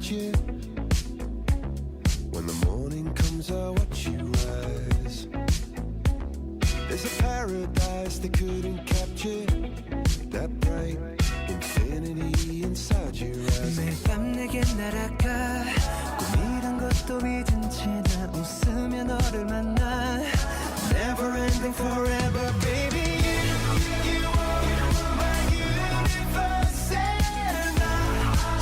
at you. When the morning comes, I watch you rise. There's a paradise they couldn't capture. That bright infinity inside your eyes. 매일 밤 내게 날아가 꿈이란 것도 잊은 채 나 웃으며 너를 만나 Never ending forever baby You are my universe and I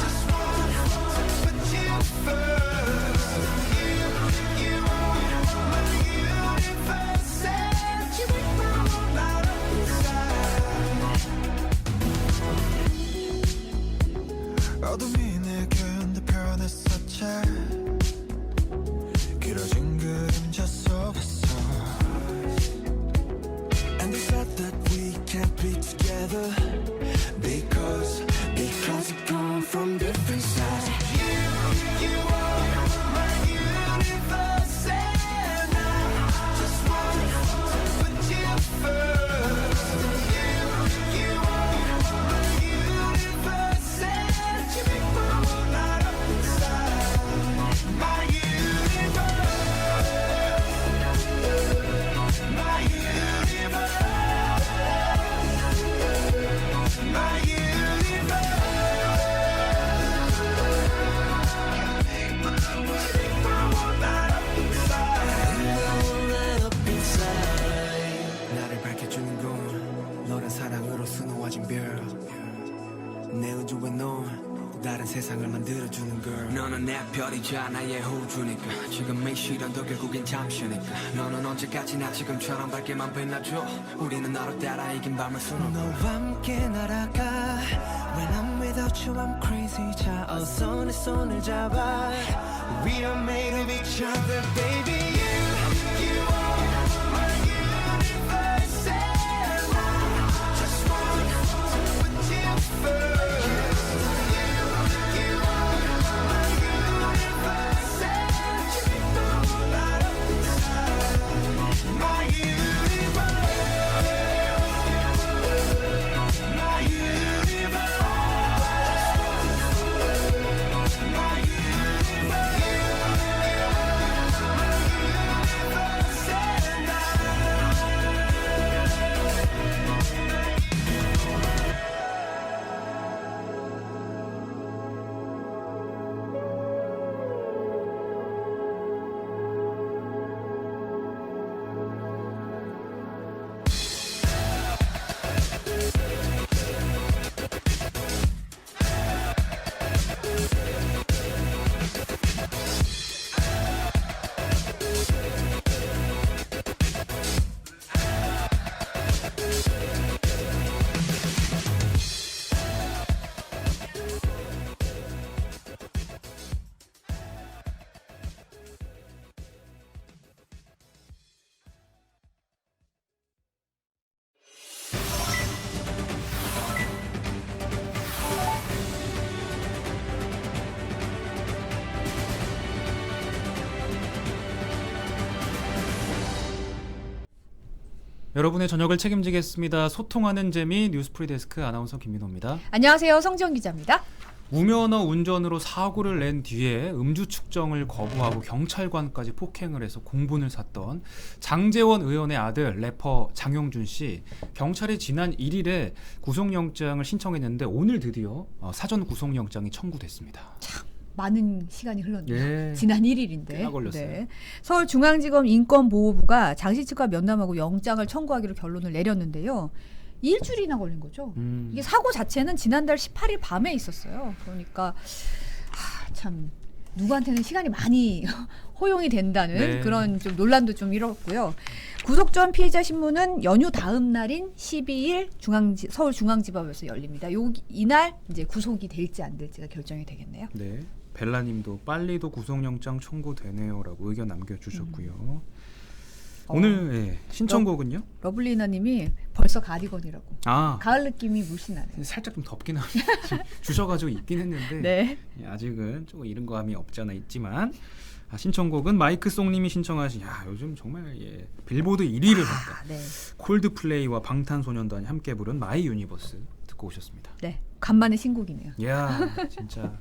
just want to put you first You are my universe and you make my world light up inside 어둠이 내겐 더 변했었지 길어진 그림자 속에서 And they said that we can't be together Because we come from different sides You are my universe And I just want to put you first You are my universe And you make my world light up inside My universe My universe My universe Make my world light up inside 나를 밝혀주는 건 너란 사랑으로 수놓아진 별내 우주에 넌 다른 세상을 만들어주는 걸 너는 내 별이자 나의 호주니까 지금 이 시련도 결국엔 잠시니까 너는 언제까지나 지금처럼 밝게만 빛나줘 우리는 너를 따라 이긴 밤을 수놓아 너와 함께 날아가 When I'm without you I'm crazy 자 어서 내 손을 잡아 We are made of each other baby You are my universe And I just want to put you first 여러분의 저녁을 책임지겠습니다. 소통하는 재미 뉴스프리 데스크 아나운서 김민호입니다. 안녕하세요. 성지영 기자입니다. 무면허 운전으로 사고를 낸 뒤에 음주 측정을 거부하고 경찰관까지 폭행을 해서 공분을 샀던 장제원 의원의 아들 래퍼 장용준 씨, 경찰이 지난 1일에 구속영장을 신청했는데 오늘 드디어 사전 구속영장이 청구됐습니다. 참 많은 시간이 흘렀네요. 예. 지난 1일인데. 꽤나 걸렸어요. 네. 서울중앙지검 인권보호부가 장씨 측과 면담하고 영장을 청구하기로 결론을 내렸는데요. 일주일이나 걸린 거죠. 이게 사고 자체는 지난달 18일 밤에 있었어요. 그러니까 참 누구한테는 시간이 많이 허용이 된다는 네. 그런 좀 논란도 좀 일었고요. 구속 전 피해자 신문은 연휴 다음 날인 12일 서울중앙지법에서 열립니다. 이날 이제 구속이 될지 안 될지가 결정이 되겠네요. 네, 벨라님도 빨리도 구속영장 청구되네요라고 의견 남겨주셨고요. 오늘 예, 신청곡은요? 러블리나님이 벌써 가디건이라고. 아, 가을 느낌이 물씬 나네요. 살짝 좀 덥긴 합니다. 주셔가지고 있긴 했는데 네. 예, 아직은 조금 이른 감이 없지 않아 있지만 신청곡은 마이크송님이 신청하신 요즘 정말 빌보드 1위를 했다. 네. 콜드플레이와 방탄소년단이 함께 부른 마이 유니버스 듣고 오셨습니다. 네. 간만에 신곡이네요. 이야 진짜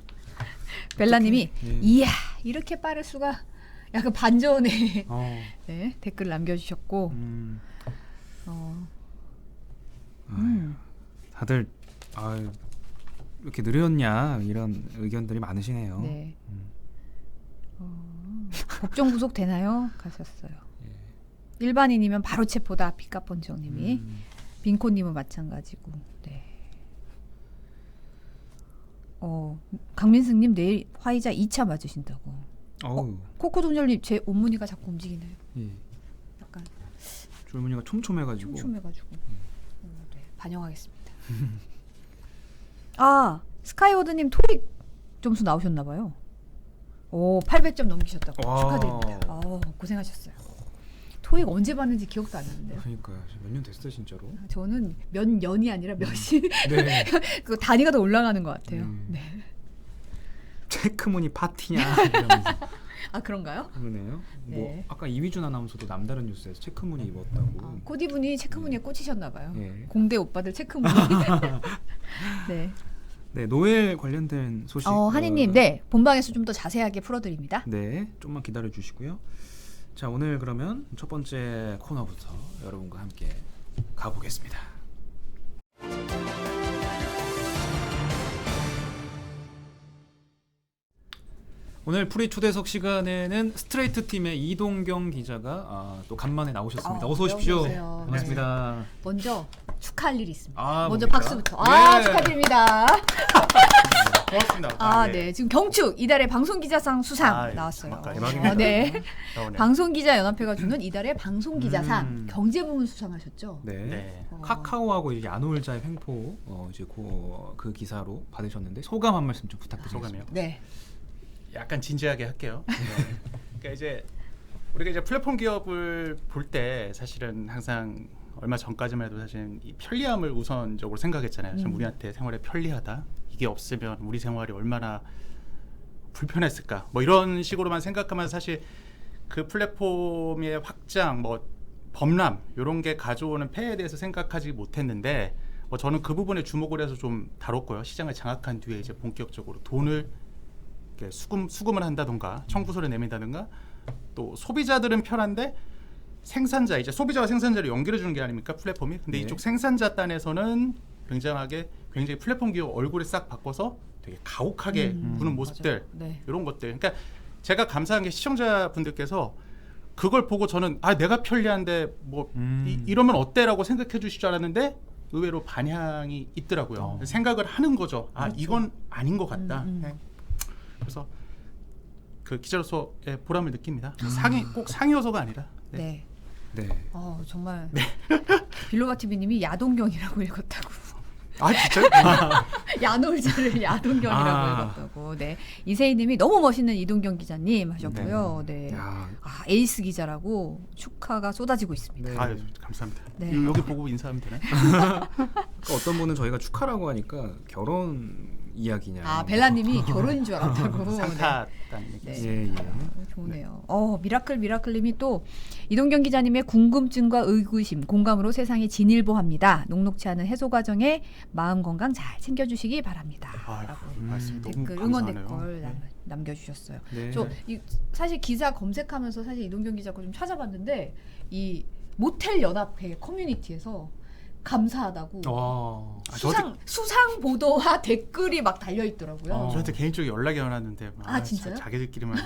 벨라님이 예. 이야 이렇게 빠를 수가 약간 반전의 어. 네, 댓글 남겨주셨고 다들 아유, 이렇게 느렸냐 이런 의견들이 많으시네요. 네. 법정 구속 되나요? 가셨어요. 일반인이면 바로 체포다. 피카pon지형님이 빈코님은 마찬가지고. 네. 강민승님 내일 화이자 2차 맞으신다고. 어우, 코코동절님 제 온무늬가 자꾸 움직이네요. 예. 약간 줄무늬가 촘촘해가지고. 촘촘해가지고. 네, 반영하겠습니다. 아 스카이워드님 토익 점수 나오셨나봐요. 오 800점 넘기셨다고 와. 축하드립니다. 고생하셨어요. 토익 언제 봤는지 기억도 안 나는데요. 그러니까요. 몇 년 됐어요 진짜로. 저는 몇 년이 아니라 몇이 네. 그 단위가 더 올라가는 것 같아요. 네. 체크무늬 파티냐 이러면서. 아 그런가요? 그러네요. 네. 뭐 아까 이휘준 아나운서도 남다른 뉴스에서 체크무늬 입었다고. 코디분이 체크무늬에 꽂히셨나봐요. 예. 공대 오빠들 체크무늬. 네. 네, 노엘 관련된 소식. 한이님, 네 본방에서 좀 더 자세하게 풀어드립니다. 네, 좀만 기다려 주시고요. 자, 오늘 그러면 첫 번째 코너부터 여러분과 함께 가보겠습니다. 오늘 프리 초대석 시간에는 스트레이트 팀의 이동경 기자가 또 간만에 나오셨습니다. 어서 오십시오. 안녕하세요. 반갑습니다. 먼저 축하할 일이 있습니다. 먼저 뭡니까? 박수부터. 네. 축하드립니다. 고맙습니다. 네. 지금 경축 이달의 방송기자상 수상 나왔어요. 정말 대박입니다. 네. 나오네요. 방송기자연합회가 주는 이달의 방송기자상 경제부문 수상하셨죠. 네. 네. 카카오하고 이제 야놀자의 횡포 이제 그 기사로 받으셨는데 소감 한 말씀 좀 부탁드리겠습니다. 소감이요. 네. 약간 진지하게 할게요. 네. 그러니까 이제 우리가 이제 플랫폼 기업을 볼 때 사실은 항상 얼마 전까지만 해도 사실은 이 편리함을 우선적으로 생각했잖아요. 좀 우리한테 생활에 편리하다. 이게 없으면 우리 생활이 얼마나 불편했을까. 뭐 이런 식으로만 생각하면 사실 그 플랫폼의 확장, 뭐 범람 이런 게 가져오는 폐해에 대해서 생각하지 못했는데 저는 그 부분에 주목을 해서 좀 다뤘고요. 시장을 장악한 뒤에 이제 본격적으로 돈을 이렇게 수금을 한다던가 청구서를 내민다던가 또 소비자들은 편한데 생산자 이제 소비자와 생산자를 연결해 주는 게 아닙니까 플랫폼이. 근데 네. 이쪽 생산자 단에서는 굉장히 플랫폼 기업 얼굴을 싹 바꿔서 되게 가혹하게 구는 모습들 네. 이런 것들. 그러니까 제가 감사한 게 시청자분들께서 그걸 보고 저는 내가 편리한데 뭐 이러면 어때라고 생각해 주실 줄 알았는데 의외로 반향이 있더라고요. 생각을 하는 거죠. 그렇죠. 이건 아닌 것 같다. 네. 그래서 그 기자로서의 보람을 느낍니다. 꼭 상이어서가 아니라. 네. 네. 정말 빌로바 TV님이 야동경이라고 읽었다고. 진짜요? 야놀자를 야동경이라고 읽었다고. 네. 이세희님이 너무 멋있는 이동경 기자님 하셨고요. 네. 야, 에이스 기자라고 축하가 쏟아지고 있습니다. 네. 감사합니다. 네. 여기 보고 인사하면 되나요? 어떤 분은 저희가 축하라고 하니까 결혼 이야기냐. 벨라님이 결혼인 줄 알았다고. 상타다는 얘기. 네. 예, 예. 좋네요. 미라클님이 또 이동경 기자님의 궁금증과 의구심, 공감으로 세상에 진일보합니다. 녹록치 않은 해소 과정에 마음 건강 잘 챙겨주시기 바랍니다. 말씀 너무 댓글 응원 감사하네요. 댓글 남겨주셨어요. 네. 사실 기사 검색하면서 사실 이동경 기자 거 좀 찾아봤는데 이 모텔 연합회 커뮤니티에서 감사하다고 수상 보도와 댓글이 막 달려 있더라고요. 저한테 개인적으로 연락이 안 왔는데 진짜요? 자기들끼리만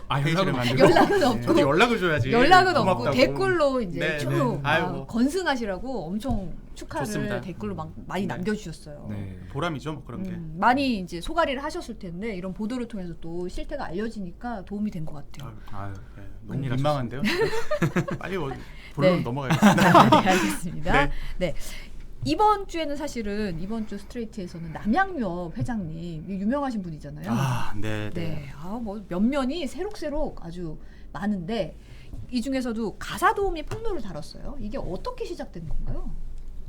연락은 만들고 연락은 없고 저도 연락을 줘야지. 연락은 없고 고맙다고. 댓글로 이제 네, 쭉 네. 아이고. 건승하시라고 엄청 축하를 좋습니다. 댓글로 막 많이 남겨주셨어요. 네. 보람이죠, 뭐 그런 게. 많이 이제 소가리를 하셨을 텐데 이런 보도를 통해서 또 실태가 알려지니까 도움이 된 것 같아요. 너무 큰일 민망한데요. 빨리 본론 네. 넘어가겠습니다. 네, 알겠습니다. 네. 네. 이번 주에는 사실은 이번 주 스트레이트에서는 남양유업 회장님 유명하신 분이잖아요. 네. 네. 뭐 면면이 새록새록 아주 많은데 이 중에서도 가사 도우미 폭로를 다뤘어요. 이게 어떻게 시작된 건가요?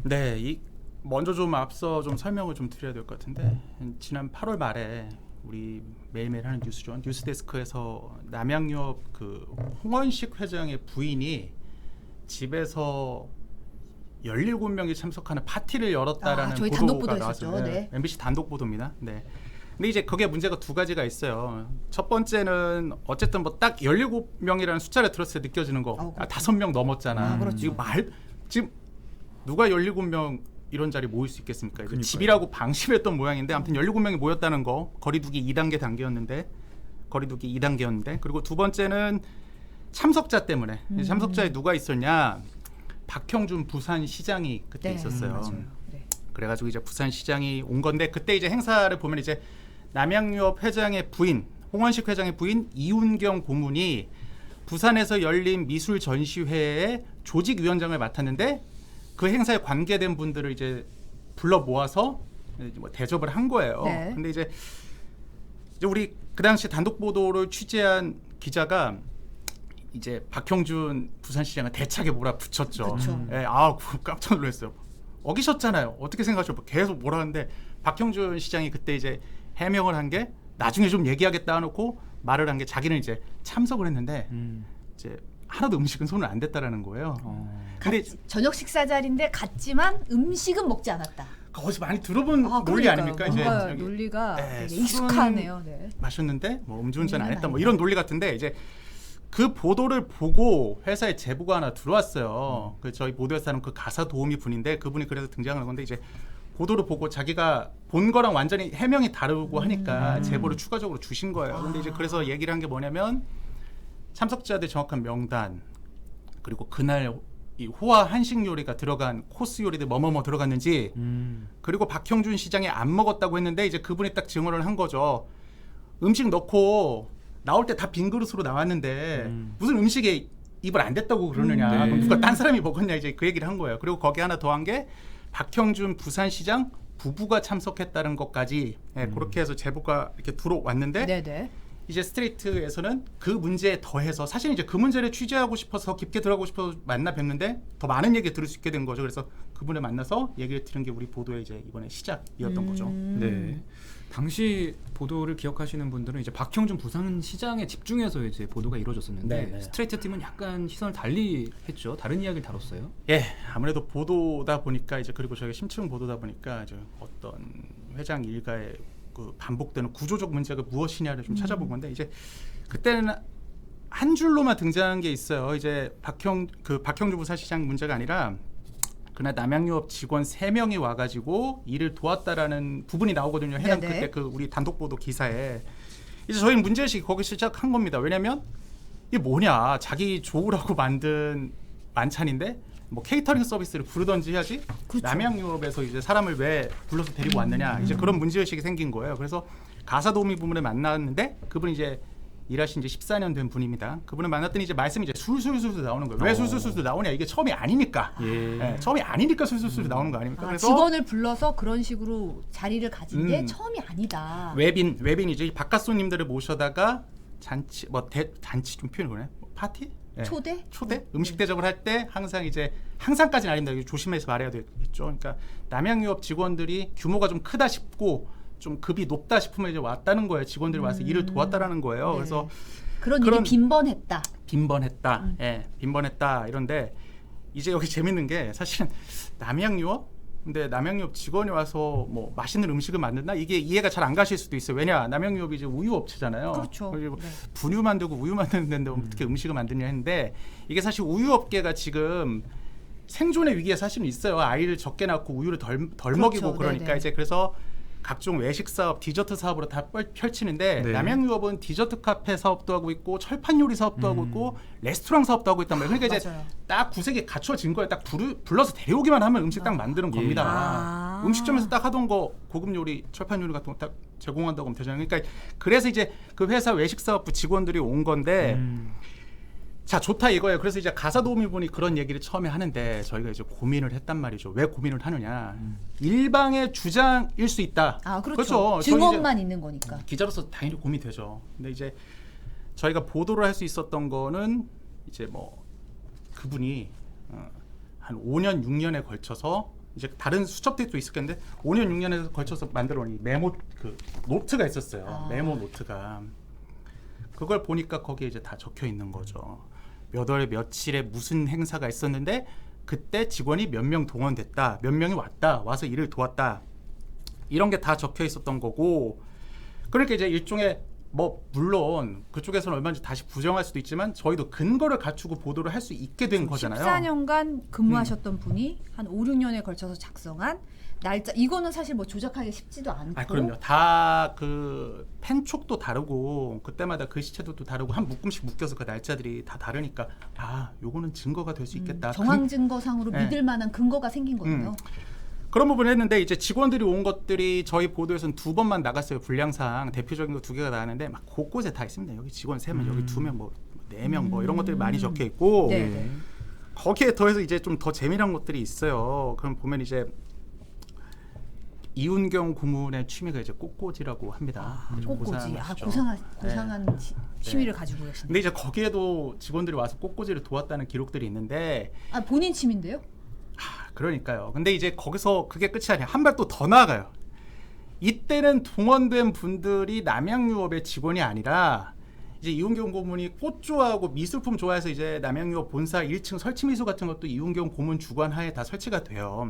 네, 먼저 좀 앞서 좀 설명을 좀 드려야 될 것 같은데 지난 8월 말에 우리 매일매일 하는 뉴스죠. 뉴스데스크에서 남양유업 그 홍원식 회장의 부인이 집에서 17명이 참석하는 파티를 열었다라는 저희 단독 보도가 보도했었죠. 나왔어요. 네. MBC 단독 보도입니다. 네. 근데 이제 그게 문제가 두 가지가 있어요. 첫 번째는 어쨌든 뭐 딱 17명이라는 숫자를 들었을 때 느껴지는 거. 그렇죠. 5명 넘었잖아. 그렇죠. 지금 누가 17명 이런 자리 모일 수 있겠습니까? 이제 그러니까요. 집이라고 방심했던 모양인데 아무튼 17명이 모였다는 거. 거리두기 2단계 단계였는데 그리고 두 번째는 참석자 때문에. 참석자에 누가 있었냐? 박형준 부산시장이 그때 있었어요. 맞아요. 네. 그래가지고 이제 부산시장이 온 건데 그때 이제 행사를 보면 이제 남양유업 회장의 부인 홍원식 회장의 부인 이운경 고문이 부산에서 열린 미술 전시회의 조직위원장을 맡았는데 그 행사에 관계된 분들을 이제 불러 모아서 뭐 대접을 한 거예요. 네. 근데 이제 우리 그 당시 단독 보도를 취재한 기자가 이제 박형준 부산시장을 대차게 몰아붙였죠. 그쵸. 예, 깜짝 놀랐어요. 어기셨잖아요. 어떻게 생각하셔? 계속 뭐라 하는데 박형준 시장이 그때 이제 해명을 한 게 나중에 좀 얘기하겠다 해놓고 말을 한 게 자기는 이제 참석을 했는데 이제 하나도 음식은 손을 안 댔다라는 거예요. 근데 저녁 식사 자리인데 갔지만 음식은 먹지 않았다. 거기서 많이 들어본 논리 그러니까요. 아닙니까? 이제 뭔가 저기, 논리가 네, 되게 익숙하네요. 네. 마셨는데 뭐 음주운전 안 우리는 했다 뭐 아니다. 이런 논리 같은데 이제 그 보도를 보고 회사에 제보가 하나 들어왔어요. 그 저희 보도회사는 그 가사 도우미 분인데 그분이 그래서 등장하는 건데 이제 보도를 보고 자기가 본 거랑 완전히 해명이 다르고 하니까 제보를 추가적으로 주신 거예요. 근데 이제 그래서 얘기를 한 게 뭐냐면 참석자들 정확한 명단 그리고 그날 이 호화 한식 요리가 들어간 코스 요리들 뭐뭐뭐 들어갔는지 그리고 박형준 시장이 안 먹었다고 했는데 이제 그분이 딱 증언을 한 거죠. 음식 넣고 나올 때 다 빈 그릇으로 나왔는데 무슨 음식에 입을 안 댔다고 그러느냐. 네. 그럼 누가 딴 사람이 먹었냐 이제 그 얘기를 한 거예요. 그리고 거기 하나 더한 게 박형준 부산시장 부부가 참석했다는 것까지 그렇게 해서 제보가 이렇게 들어왔는데 네네. 이제 스트레이트에서는 그 문제에 더해서 사실 이제 그 문제를 취재하고 싶어서 깊게 들어가고 싶어서 만나 뵀는데 더 많은 얘기 들을 수 있게 된 거죠. 그래서 그분을 만나서 얘기를 들은 게 우리 보도의 이제 이번에 시작이었던 거죠. 네. 당시 보도를 기억하시는 분들은 이제 박형준 부산시장에 집중해서 이제 보도가 이루어졌었는데 네, 네. 스트레이트 팀은 약간 시선을 달리 했죠. 다른 이야기를 다뤘어요. 예, 아무래도 보도다 보니까 이제 그리고 저희가 심층 보도다 보니까 이제 어떤 회장 일가의 그 반복되는 구조적 문제가 무엇이냐를 좀 찾아본 건데 이제 그때는 한 줄로만 등장한 게 있어요. 이제 박형준 부산시장 문제가 아니라 그날 남양유업 직원 3명이 와가지고 일을 도왔다라는 부분이 나오거든요. 해당 네네. 그때 그 우리 단독 보도 기사에 이제 저희는 문제의식이 거기 시작한 겁니다. 왜냐하면 이게 뭐냐 자기 좋으라고 만든 만찬인데 뭐 케이터링 서비스를 부르던지 해야지 그렇죠. 남양유업에서 이제 사람을 왜 불러서 데리고 왔느냐 이제 그런 문제의식이 생긴 거예요. 그래서 가사도우미 부문을 만났는데 그분이 이제 일하신 지 14년 된 분입니다. 그분을 만났더니 이제 말씀이 이제 술술술 나오는 거예요. 왜 술술술 나오냐 이게 처음이 아니니까. 예. 처음이 아니니까 술술술 나오는 거 아닙니까? 그래서 직원을 불러서 그런 식으로 자리를 가진 게 처음이 아니다. 외빈이죠. 바깥 손님들을 모셔다가 잔치 잔치 좀 표현이 그러네. 파티? 예. 초대? 음식 대접을 할 때 항상까지는 아닙니다. 이거 조심해서 말해야 되겠죠. 그러니까 남양유업 직원들이 규모가 좀 크다 싶고 좀 급이 높다 싶으면 이제 왔다는 거예요. 직원들이 와서 일을 도왔다라는 거예요. 네. 그래서 그런 일이 빈번했다. 빈번했다. 예, 빈번했다. 이런데 이제 여기 재밌는 게 사실은 남양유업 근데 남양유업 직원이 와서 뭐 맛있는 음식을 만든다 이게 이해가 잘 안 가실 수도 있어요. 왜냐 남양유업이 이제 우유 업체잖아요. 그렇죠. 그리고 네. 분유 만들고 우유 만드는 데인데 어떻게 음식을 만드냐 했는데 이게 사실 우유 업계가 지금 생존의 위기에 사실은 있어요. 아이를 적게 낳고 우유를 덜 그렇죠. 먹이고 그러니까 네네. 이제 그래서 각종 외식 사업, 디저트 사업으로 다 펼치는데 네. 남양유업은 디저트 카페 사업도 하고 있고 철판 요리 사업도 하고 있고 레스토랑 사업도 하고 있단 말이에요. 그러니까 이제 맞아요. 딱 구색이 갖춰진 거예요. 딱 불러서 데려오기만 하면 음식 딱 만드는 예. 겁니다. 아. 음식점에서 딱 하던 거 고급 요리, 철판 요리 같은 거 딱 제공한다고 하면 되잖아요. 그러니까 그래서 이제 그 회사 외식 사업부 직원들이 온 건데 자 좋다 이거예요. 그래서 이제 가사도우미분이 그런 얘기를 처음에 하는데 저희가 이제 고민을 했단 말이죠. 왜 고민을 하느냐? 일방의 주장일 수 있다. 아 그렇죠. 저는 이제 증언만 있는 거니까. 기자로서 당연히 고민되죠. 근데 이제 저희가 보도를 할 수 있었던 거는 이제 뭐 그분이 한 5년 6년에 걸쳐서 이제 다른 수첩들도 있었겠는데 5년 6년에 걸쳐서 만들어 온 이 메모 그 노트가 있었어요. 아. 메모 노트가 그걸 보니까 거기에 이제 다 적혀 있는 거죠. 몇 월 며칠에 무슨 행사가 있었는데 그때 직원이 몇 명 동원됐다, 몇 명이 와서 일을 도왔다 이런 게 다 적혀 있었던 거고 그러니까 이제 일종의 뭐 물론 그쪽에서는 얼마든지 다시 부정할 수도 있지만 저희도 근거를 갖추고 보도를 할 수 있게 된 거잖아요. 14년간 근무하셨던 분이 한 5, 6년에 걸쳐서 작성한 날짜 이거는 사실 뭐 조작하기 쉽지도 않고. 아 그럼요. 다 그 펜촉도 다르고 그때마다 글씨체도 또 다르고 한 묶음씩 묶여서 그 날짜들이 다 다르니까 아 요거는 증거가 될 수 있겠다. 정황 증거상으로 네. 믿을 만한 근거가 생긴 거예요. 그런 부분을 했는데 이제 직원들이 온 것들이 저희 보도에서는 2번만 나갔어요. 분량상 대표적인 거 2개가 나왔는데 막 곳곳에 다 있습니다. 여기 직원 3명, 여기 2명, 뭐 4명 뭐 이런 것들이 많이 적혀 있고 네, 네. 거기에 더해서 이제 좀 더 재미난 것들이 있어요. 그럼 보면 이제 이훈경 고문의 취미가 이제 꽃꽂이라고 합니다. 좀 꽃꽂이. 고상하시죠. 고상한 취미를 가지고 계신데. 근데 이제 거기에도 직원들이 와서 꽃꽂이를 도왔다는 기록들이 있는데 본인 취미인데요? 그러니까요. 근데 이제 거기서 그게 끝이 아니야. 한 발 또 더 나아가요. 이때는 동원된 분들이 남양유업의 직원이 아니라 이제 이훈경 고문이 꽃 좋아하고 미술품 좋아해서 이제 남양유업 본사 1층 설치 미술 같은 것도 이훈경 고문 주관 하에 다 설치가 돼요.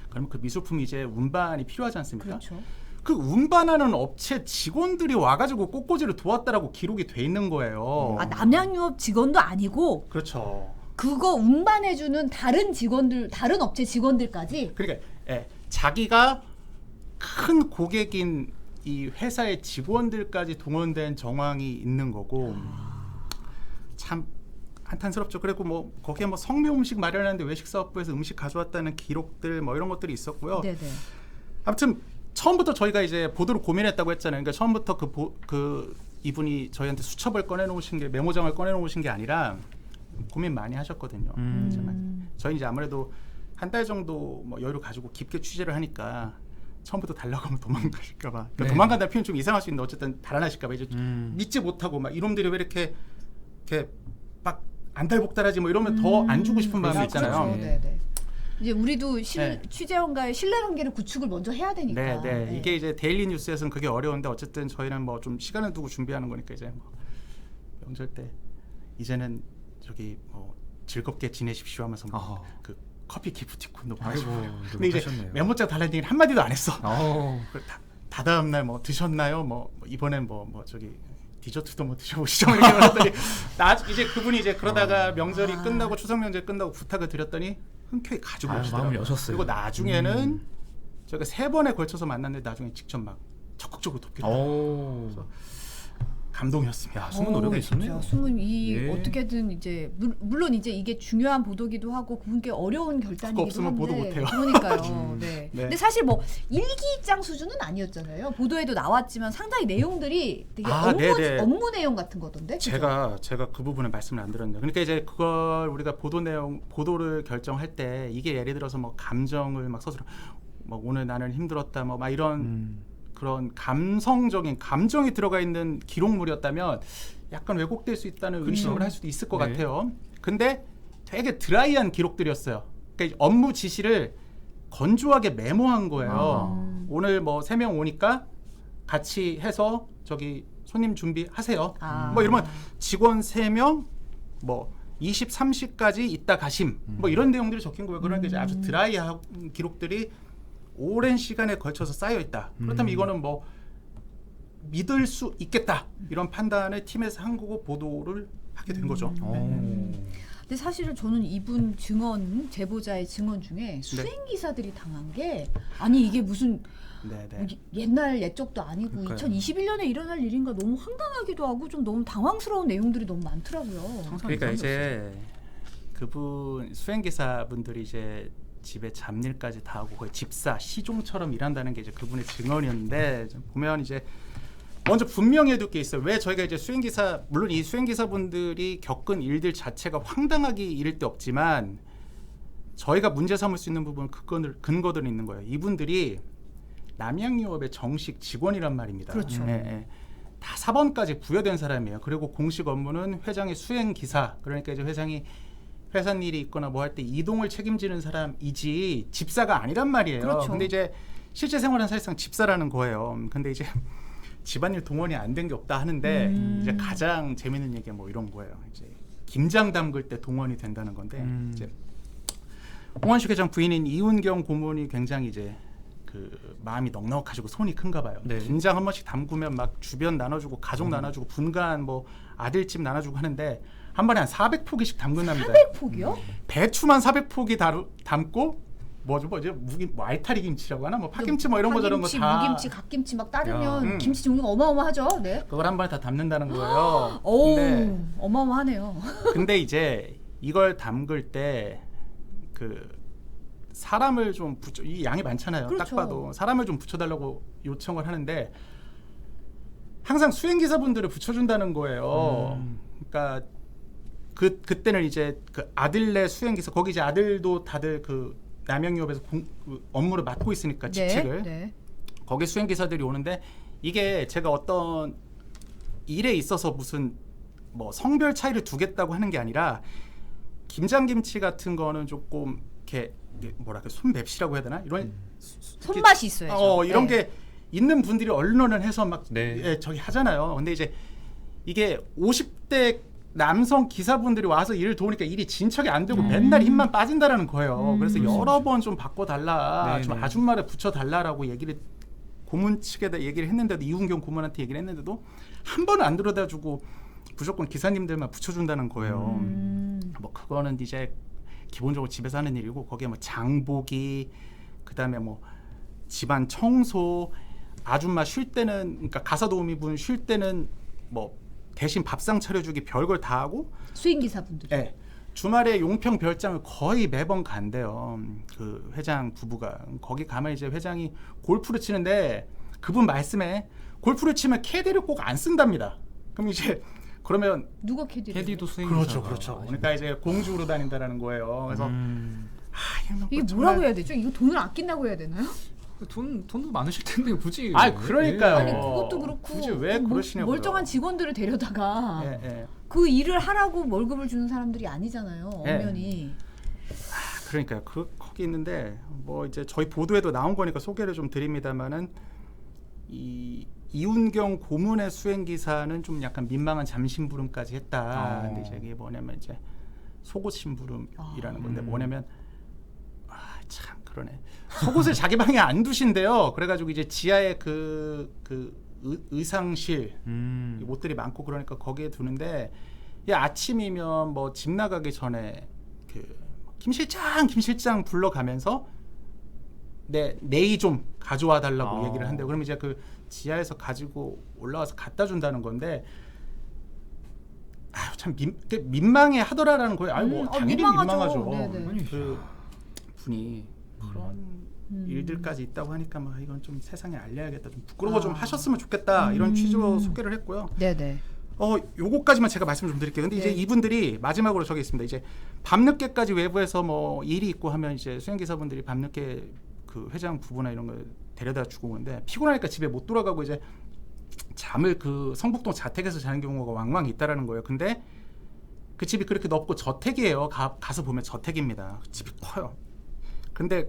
그러면 그 미술품이 이제 운반이 필요하지 않습니까? 그렇죠. 그 운반하는 업체 직원들이 와가지고 꽃꽂이를 도왔다라고 기록이 돼 있는 거예요. 남양유업 직원도 아니고 그렇죠. 그거 운반해주는 다른 직원들, 다른 업체 직원들까지. 그러니까 자기가 큰 고객인 이 회사의 직원들까지 동원된 정황이 있는 거고 참 한탄스럽죠. 그리고 뭐 거기에 뭐 성묘 음식 마련하는데 외식사업부에서 음식 가져왔다는 기록들 뭐 이런 것들이 있었고요. 네네. 아무튼 처음부터 저희가 이제 보도를 고민했다고 했잖아요. 그러니까 처음부터 그 이분이 저희한테 수첩을 꺼내놓으신 게 메모장을 꺼내놓으신 게 아니라 고민 많이 하셨거든요. 저희 이제 아무래도 한 달 정도 뭐 여유를 가지고 깊게 취재를 하니까 처음부터 달라고 하면 도망가실까봐. 그러니까 네. 도망간다는 표현 좀 이상할 수 있는데 어쨌든 달아나실까봐 이제 믿지 못하고 막 이놈들이 왜 이렇게 막 안달복달하지 뭐 이러면 더 안 주고 싶은 마음이 있잖아요. 그렇죠. 네네. 이제 우리도 네. 취재원과의 신뢰관계를 구축을 먼저 해야 되니까. 네. 이게 이제 데일리 뉴스에서는 그게 어려운데 어쨌든 저희는 뭐 좀 시간을 두고 준비하는 거니까 이제 뭐 명절 때 이제는 저기 뭐 즐겁게 지내십시오 하면서 뭐 그 커피 기프티콘도 보내주고. 근데 이제 메모장 달라는 얘기는 한마디도 안 했어. 다다음 날 뭐 드셨나요? 뭐 이번엔 뭐 저기 디저트도 뭐 드셔보시죠 이렇게 말했더니 이제 그분이 이제 그러다가 명절이 끝나고 추석 명절 끝나고 부탁을 드렸더니 흔쾌히 가지고 오시더라고요. 마음을 여셨어요. 그리고 나중에는 저희가 3번에 걸쳐서 만났는데 나중에 직접 막 적극적으로 돕기도 하고 감동이었습니다. 숨은 노력이 있었네요. 진짜 숨은 예. 어떻게든 이제 물론 이제 이게 중요한 보도기도 하고 그분께 어려운 결단이기도 없으면 한데 보도 못해요. 그러니까요. 네. 네. 근데 사실 뭐 일기장 수준은 아니었잖아요. 보도에도 나왔지만 상당히 내용들이 되게 네네. 업무 내용 같은 거던데. 그죠? 제가 그 부분을 말씀을 안 드렸네요. 그러니까 이제 그걸 우리가 보도를 결정할 때 이게 예를 들어서 뭐 감정을 막 서술어 뭐 오늘 나는 힘들었다 뭐 막 이런 그런 감성적인 감정이 들어가 있는 기록물이었다면 약간 왜곡될 수 있다는 의심을 할 수도 있을 것 네. 같아요. 근데 되게 드라이한 기록들이었어요. 그러니까 업무 지시를 건조하게 메모한 거예요. 오늘 뭐 3명 오니까 같이 해서 저기 손님 준비하세요. 뭐 이러면 직원 3명 뭐 23시까지 있다 가심 뭐 이런 내용들이 적힌 거예요. 그러니까 이제 아주 드라이한 기록들이 오랜 시간에 걸쳐서 쌓여 있다. 그렇다면 이거는 뭐 믿을 수 있겠다. 이런 판단을 팀에서 한 거고 보도를 하게 된 거죠. 근데 사실은 저는 이분 제보자의 증언 중에 수행 기사들이 당한 게 아니 이게 무슨 네네. 옛날 옛적도 아니고 그러니까요. 2021년에 일어날 일인가 너무 황당하기도 하고 좀 너무 당황스러운 내용들이 너무 많더라고요. 그러니까 이제 그분 수행기사분들이 이제 집에 잡일까지 다 하고 거의 집사 시종처럼 일한다는 게 이제 그분의 증언이었는데 보면 이제 먼저 분명히 해둘 게 있어요. 왜 저희가 이제 수행기사 물론 이 수행기사분들이 겪은 일들 자체가 황당하기 이를 데 없지만 저희가 문제 삼을 수 있는 부분 근거들은 있는 거예요. 이분들이 남양유업의 정식 직원이란 말입니다. 그렇죠. 다 4번까지 부여된 사람이에요. 그리고 공식 업무는 회장의 수행기사 그러니까 이제 회사 일이 있거나 뭐 할 때 이동을 책임지는 사람이지 집사가 아니란 말이에요. 그렇죠. 근데 이제 실제 생활은 사실상 집사라는 거예요. 근데 이제 집안일 동원이 안 된 게 없다 하는데 이제 가장 재밌는 얘기가 뭐 이런 거예요. 이제 김장 담글 때 동원이 된다는 건데 이제 홍원식 회장 부인인 이훈경 고문이 굉장히 이제 그 마음이 넉넉하시고 손이 큰가 봐요. 네. 김장 한 번씩 담그면 막 주변 나눠주고 가족 나눠주고 분간 뭐 아들집 나눠주고 하는데 한 번에 한 400포기씩 담근답니다. 400폭이요? 배추만 400포기 담고 뭐죠 무김 뭐 알타리 김치라고 하나 뭐 파김치 뭐 이런 거 저런 거 파김치, 다 무김치, 갓김치 막 따르면 야. 김치 종류가 어마어마하죠. 네. 그걸 한 번에 다 담는다는 거예요. 오, 근데 어마어마하네요. 근데 이제 이걸 담글 때 그 사람을 좀 붙여 이 양이 많잖아요. 그렇죠. 딱 봐도 사람을 좀 붙여달라고 요청을 하는데 항상 수행기사분들을 붙여준다는 거예요. 그러니까 그때는 이제 그 아들네 수행기사 거기 이제 아들도 다들 그 남양유업에서 그 업무를 맡고 있으니까 직책을 네. 거기 수행기사들이 오는데 이게 제가 어떤 일에 있어서 무슨 뭐 성별 차이를 두겠다고 하는 게 아니라 김장김치 같은 거는 조금 이렇게 뭐랄까 손맵시라고 해야 되나 이런 손맛이 있어야죠. 이런 네. 게 있는 분들이 언론을 해서 막 네. 예, 저기 하잖아요. 근데 이제 이게 50대 남성 기사분들이 와서 일을 도우니까 일이 진척이 안 되고 맨날 힘만 빠진다라는 거예요. 그래서 여러 번 좀 바꿔달라, 네, 좀 네. 아줌마를 붙여달라라고 얘기를 고문 측에다 얘기를 했는데도 이훈경 고문한테 얘기를 했는데도 한 번은 안 들여다주고 무조건 기사님들만 붙여준다는 거예요. 뭐 그거는 이제 기본적으로 집에서 하는 일이고 거기에 뭐 장보기 그다음에 뭐 집안 청소 아줌마 쉴 때는 그러니까 가사 도우미분 쉴 때는 뭐 대신 밥상 차려주기 별걸 다 하고 수행기사분들. 예. 주말에 용평 별장을 거의 매번 간대요. 그 회장 부부가 거기 가면 이제 회장이 골프를 치는데 그분 말씀에 골프를 치면 캐디를 꼭 안 쓴답니다. 그럼 이제 그러면 누가 캐디? 캐디도 수행 그렇죠. 그러니까 이제 공주로 다닌다라는 거예요. 그래서 이게 뭐라고 해야 되죠? 이거 돈을 아낀다고 해야 되나요? 돈도 많으실 텐데 굳이. 그러니까요. 아니 그것도 그렇고 굳이 왜 그러시냐고요. 멀쩡한 직원들을 데려다가 예, 예. 그 일을 하라고 월급을 주는 사람들이 아니잖아요. 예. 엄연히. 그러니까요. 거기 있는데 뭐 이제 저희 보도에도 나온 거니까 소개를 좀 드립니다만은 이 이훈경 고문의 수행 기사는 좀 약간 민망한 잠심부름까지 했다. 근데 이제 이게 뭐냐면 이제 속옷 심부름이라는 건데 뭐냐면 참 그러네. 속옷을 자기 방에 안 두신대요. 그래가지고 이제 지하에 그 의상실 옷들이 많고 그러니까 거기에 두는데 아침이면 뭐 집 나가기 전에 그 김 실장 불러가면서 내일 좀 가져와 달라고 얘기를 한대요. 그럼 이제 그 지하에서 가지고 올라와서 갖다 준다는 건데 참 민망해 하더라라는 거예요. 뭐 당연히 민망하죠. 민망하죠. 네네. 그 분이 그런 일들까지 있다고 하니까 막 이건 좀 세상에 알려야겠다. 좀 부끄러워 좀 하셨으면 좋겠다. 이런 취지로 소개를 했고요. 네네. 요거까지만 제가 말씀 좀 드릴게요. 근데 이제 네. 이분들이 마지막으로 저기 있습니다. 이제 밤늦게까지 외부에서 뭐 일이 있고 하면 이제 수행기사분들이 밤늦게 그 회장 부부나 이런 걸 데려다 주고 오는데 피곤하니까 집에 못 돌아가고 이제 잠을 그 성북동 자택에서 자는 경우가 왕왕 있다라는 거예요. 근데 그 집이 그렇게 넓고 저택이에요. 가서 보면 저택입니다. 집이 커요. 근데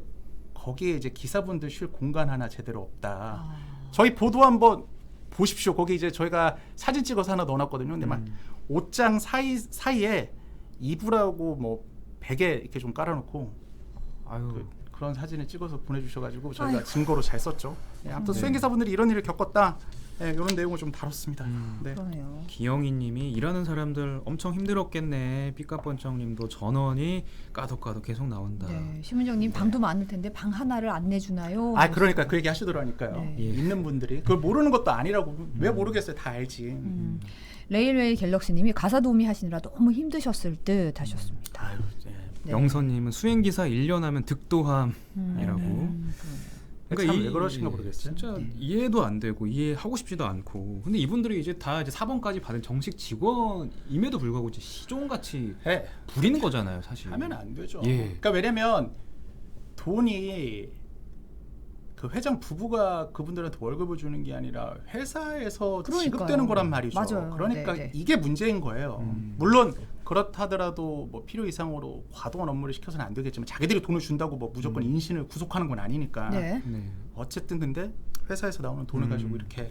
거기에 이제 기사분들 쉴 공간 하나 제대로 없다. 저희 보도 한번 보십시오. 거기 이제 저희가 사진 찍어서 하나 넣어놨거든요. 근데 막 옷장 사이에 이불하고 뭐 베개 이렇게 좀 깔아놓고 그런 사진을 찍어서 보내주셔가지고 저희가 증거로 잘 썼죠. 아무튼 수행기사분들이 이런 일을 겪었다. 이런 내용을 좀 다뤘습니다. 네. 그러네요. 기영희님이 일하는 사람들 엄청 힘들었겠네. 삐까뻔쩍님도 전원이 까덕까덕 계속 나온다. 네, 심은정님 방도 많을 텐데 방 하나를 안 내주나요? 그러니까 그 얘기 하시더라니까요. 네. 있는 분들이 그걸 모르는 것도 아니라고 왜 모르겠어요. 다 알지. 레일웨이 갤럭시님이 가사 도우미 하시느라 너무 힘드셨을 듯 하셨습니다. 아유, 네. 네. 영선님은 수행기사 1년 하면 득도함이라고. 참 왜 그러신가 모르겠어요. 진짜 이해도 안 되고 이해하고 싶지도 않고. 근데 이분들이 이제 다 이제 사범까지 받은 정식 직원임에도 불구하고 이제 시종같이 네. 부리는 거잖아요, 사실. 하면 안 되죠. 예. 그러니까 왜냐면 돈이 그 회장 부부가 그분들한테 월급을 주는 게 아니라 회사에서 그러니까요. 지급되는 거란 말이죠. 맞아요. 그러니까 네, 네. 이게 문제인 거예요. 물론 그렇다 하더라도 뭐 필요 이상으로 과도한 업무를 시켜서는 안 되겠지만 자기들이 돈을 준다고 뭐 무조건 인신을 구속하는 건 아니니까. 네. 네. 어쨌든 근데 회사에서 나오는 돈을 가지고 이렇게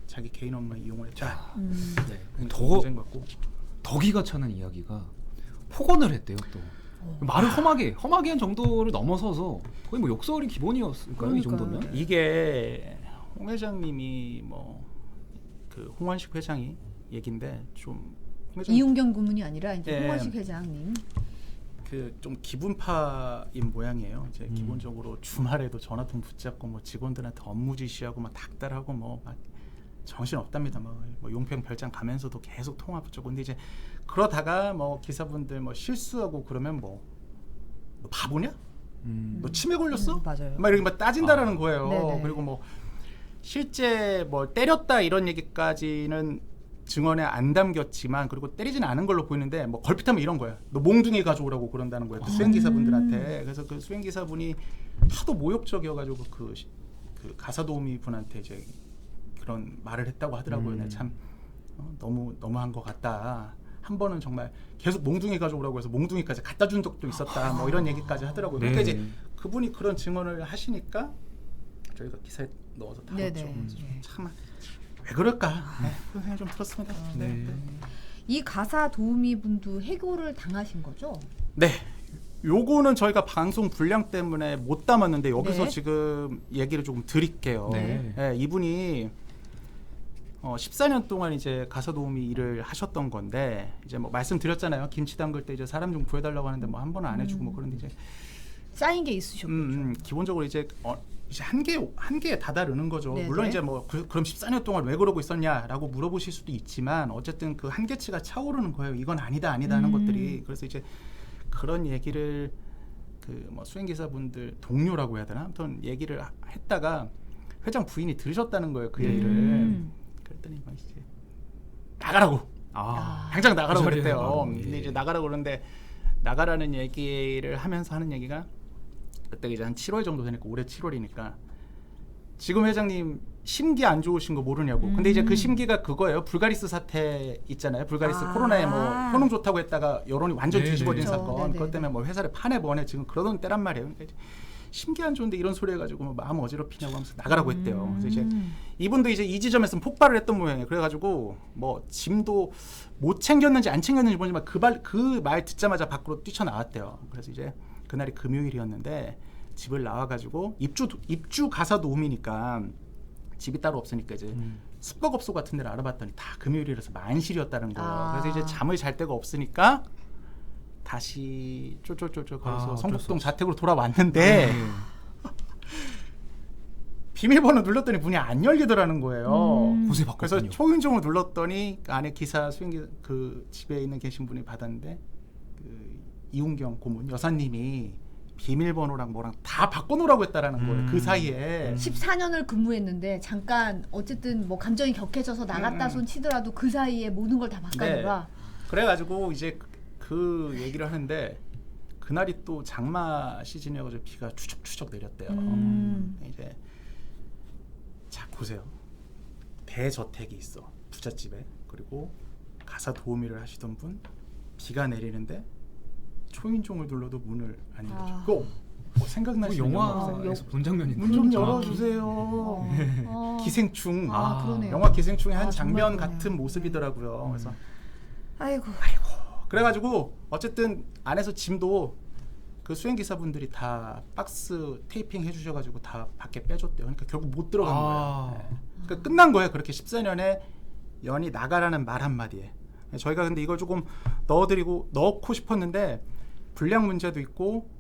자기 개인 업무에 이용을 했다. 네. 문제인 것 같고. 더 기가 차는 이야기가 폭언을 했대요 또. 말을 험하게 한 정도를 넘어서서 거의 뭐 욕설이 기본이었을까요? 이 그러니까요. 정도면? 이게 홍 회장님이 뭐 그 홍원식 회장이 얘긴데 좀 홍 회장님 이웅경 고문이 아니라 이제 네. 홍원식 회장님. 그 좀 기분파인 모양이에요. 이제 음. 기본적으로 주말에도 전화통 붙잡고 뭐 직원들한테 업무 지시하고 막 닥달하고 뭐 막 정신 없답니다. 뭐 용평 별장 가면서도 계속 통화 붙잡고. 근데 이제 그러다가 뭐 기사분들 뭐 실수하고 그러면 뭐 너 바보냐? 너 치매 걸렸어? 맞아요. 막 이렇게 막 따진다라는 거예요. 네네. 그리고 뭐 실제 뭐 때렸다 이런 얘기까지는 증언에 안 담겼지만 그리고 때리지는 않은 걸로 보이는데 뭐 걸핏하면 이런 거야. 너 몽둥이 가져오라고 그런다는 거예요. 그 수행 기사분들한테. 그래서 그 수행 기사분이 하도 모욕적이어가지고 그 가사 도우미 분한테 이제 그런 말을 했다고 하더라고요. 네, 참 너무 너무한 것 같다. 한 번은 정말 계속 몽둥이 가져오라고 해서 몽둥이까지 갖다 준 적도 있었다. 뭐 이런 얘기까지 하더라고요. 그러니까 네. 이제 그분이 그런 증언을 하시니까 저희가 기사에 넣어서 다뤘죠. 네네. 참 왜 그럴까? 그런 생각 좀 들었습니다. 네. 이 가사 도우미 분도 해고를 당하신 거죠? 네. 요거는 저희가 방송 분량 때문에 못 담았는데 여기서 네. 지금 얘기를 조금 드릴게요. 네. 네, 이분이 14년 동안 이제 가사 도우미 일을 하셨던 건데 이제 뭐 말씀드렸잖아요. 김치 담글 때 이제 사람 좀 구해달라고 하는데 뭐 한 번은 안 해주고 뭐 그런데 이제 쌓인 게 있으셨겠죠. 기본적으로 이제 한계에 다다르는 거죠. 네네. 물론 이제 뭐 그럼 14년 동안 왜 그러고 있었냐라고 물어보실 수도 있지만 어쨌든 그 한계치가 차오르는 거예요. 이건 아니다 하는 것들이. 그래서 이제 그런 얘기를 그 뭐 수행기사분들 동료라고 해야 되나? 아무튼 얘기를 했다가 회장 부인이 들으셨다는 거예요. 그 얘기를. 그랬더니 막 이제 나가라고. 당장 나가라고 그 자리에 그랬대요. 나가라고, 예. 근데 이제 나가라고 그러는데 나가라는 얘기를 하면서 하는 얘기가 그때 이제 한 7월 정도 되니까 올해 7월이니까 지금 회장님 심기 안 좋으신 거 모르냐고. 근데 이제 그 심기가 그거예요. 불가리스 사태 있잖아요. 불가리스 코로나에 뭐 효능 좋다고 했다가 여론이 완전 네네. 뒤집어진 그렇죠. 사건. 네네. 그것 때문에 뭐 회사를 파내 뭐네 지금 그러던 때란 말이에요. 그러니까 이제 심기 안 좋은데 이런 소리 해가지고 뭐 마음 어지럽히냐고 하면서 나가라고 했대요. 그래서 이제 이분도 이제 이 지점에서 폭발을 했던 모양이에요. 그래가지고 뭐 짐도 못 챙겼는지 안 챙겼는지 모르지만 그 말 듣자마자 밖으로 뛰쳐나왔대요. 그래서 이제 그날이 금요일이었는데 집을 나와가지고 입주 가사 도우미니까 집이 따로 없으니까 이제 숙박업소 같은 데를 알아봤더니 다 금요일이라서 만실이었다는 거예요. 그래서 이제 잠을 잘 데가 없으니까 다시 쫄쫄쫄쫄 거기서 성북동 자택으로 돌아왔는데 비밀번호 눌렀더니 문이 안 열리더라는 거예요. 곳에 그래서 바꿨군요. 초인종을 눌렀더니 그 안에 기사 수행기 그 집에 있는 계신 분이 받았는데 그 이웅경 고문 여사님이 비밀번호랑 뭐랑 다 바꿔놓으라고 했다라는 거예요. 그 사이에 14년을 근무했는데 잠깐 어쨌든 뭐 감정이 격해져서 나갔다 손 치더라도 그 사이에 모든 걸 다 바꿔놓으라. 그래가지고 이제 그 얘기를 하는데 그날이 또 장마 시즌이어가지고 비가 추적추적 내렸대요. 이제 자 보세요. 대저택이 있어 부잣집에. 그리고 가사 도우미를 하시던 분 비가 내리는데 초인종을 눌러도 문을 안 열어줘. 그거 뭐 생각나시는 영화 없어요? 영화에서 본 장면인데. 문 좀 열어주세요. 기생충. 그러네요. 영화 기생충의 한 정말 장면 그러네요. 같은 모습이더라고요. 그래서 아이고. 그래가지고 어쨌든 안에서 짐도 그 수행기사분들이 다 박스 테이핑 해주셔가지고 다 밖에 빼줬대요. 그러니까 결국 못 들어간 거예요. 네. 그러니까 끝난 거예요. 그렇게 14년에 연이 나가라는 말 한마디에. 저희가 근데 이걸 조금 넣고 싶었는데 분량 문제도 있고